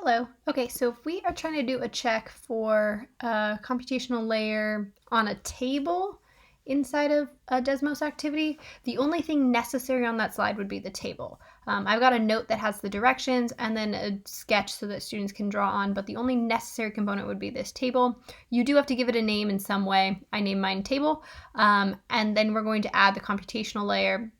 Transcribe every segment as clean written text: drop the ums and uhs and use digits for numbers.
Hello. Okay, so if we are trying to do a check for a computational layer on a table inside of a Desmos activity, the only thing necessary on that slide would be the table. I've got a note that has the directions and then a sketch so that students can draw on, but the only necessary component would be this table. You do have to give it a name in some way. I name mine table, and then we're going to add the computational layer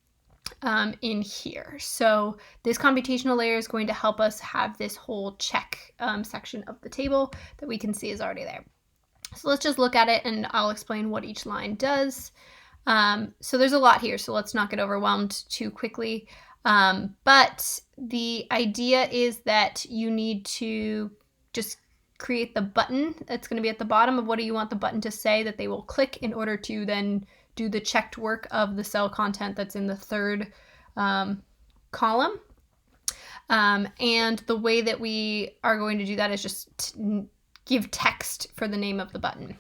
in here. So this computational layer is going to help us have this whole check section of the table that we can see is already there. So let's just look at it and I'll explain what each line does. So there's a lot here, so let's not get overwhelmed too quickly. But the idea is that you need to just create the button that's going to be at the bottom of what do you want the button to say that they will click in order to then do the checked work of the cell content that's in the third column. And the way that we are going to do that is just give text for the name of the button.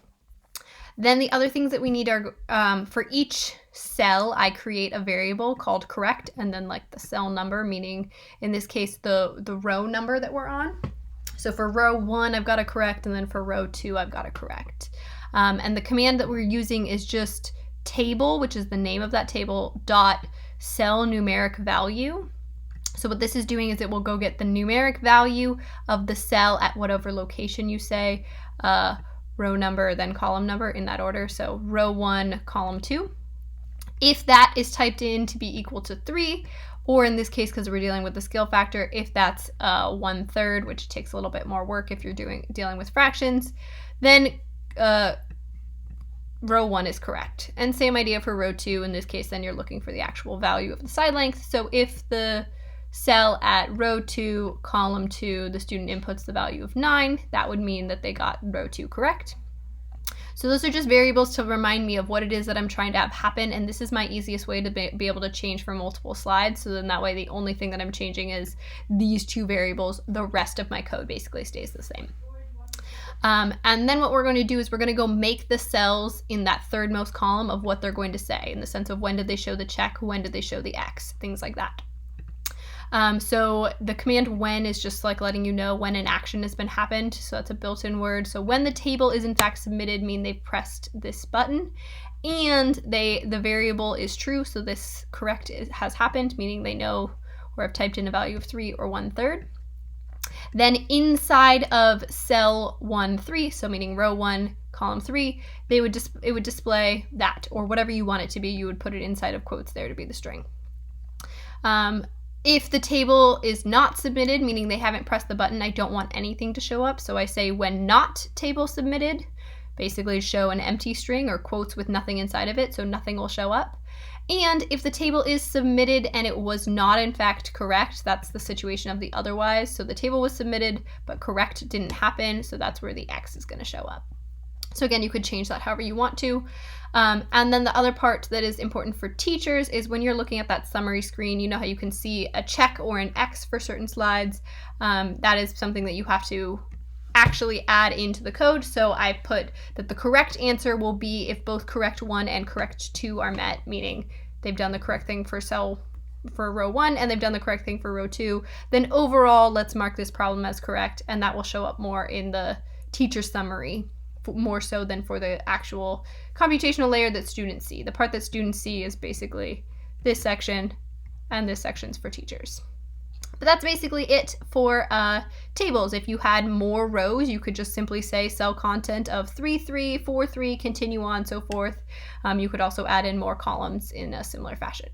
Then the other things that we need are, for each cell, I create a variable called correct, and then like the cell number, meaning in this case, the row number that we're on. So for row 1, I've got a correct, and then for row 2, I've got a correct. And the command that we're using is just table, which is the name of that table, dot cell numeric value. So what this is doing is it will go get the numeric value of the cell at whatever location you say, row number, then column number in that order. So row 1, column 2. If that is typed in to be equal to 3, or in this case, because we're dealing with the scale factor, if that's 1/3, which takes a little bit more work if you're dealing with fractions, then row 1 is correct. And same idea for row 2. In this case, then you're looking for the actual value of the side length. So if the cell at row 2, column 2, the student inputs the value of 9, that would mean that they got row 2 correct. So those are just variables to remind me of what it is that I'm trying to have happen, and this is my easiest way to be able to change for multiple slides, so then that way the only thing that I'm changing is these two variables. The rest of my code basically stays the same. And then what we're going to do is we're going to go make the cells in that third most column of what they're going to say, in the sense of when did they show the check, when did they show the X, things like that. So the command when is just like letting you know when an action has been happened. So that's a built-in word. So when the table is in fact submitted, mean they've pressed this button, and the variable is true. So this correct has happened, meaning they know or have typed in a value of 3 or 1/3. Then inside of cell 1/3, so meaning row 1, column 3, it would display that, or whatever you want it to be. You would put it inside of quotes there to be the string. If the table is not submitted, meaning they haven't pressed the button, I don't want anything to show up. So I say when not table submitted, basically show an empty string or quotes with nothing inside of it, so nothing will show up. And if the table is submitted and it was not in fact correct, that's the situation of the otherwise. So the table was submitted, but correct didn't happen, so that's where the X is going to show up. So again, you could change that however you want to. And then the other part that is important for teachers is when you're looking at that summary screen, you know how you can see a check or an X for certain slides. That is something that you have to actually add into the code. So I put that the correct answer will be if both correct 1 and correct 2 are met, meaning they've done the correct thing for row 1 and they've done the correct thing for row 2. Then overall, let's mark this problem as correct, and that will show up more in the teacher summary, more so than for the actual computational layer that students see. The part that students see is basically this section, and this section's for teachers. But that's basically it for tables. If you had more rows, you could just simply say cell content of 3/3, 4/3, continue on, so forth. You could also add in more columns in a similar fashion.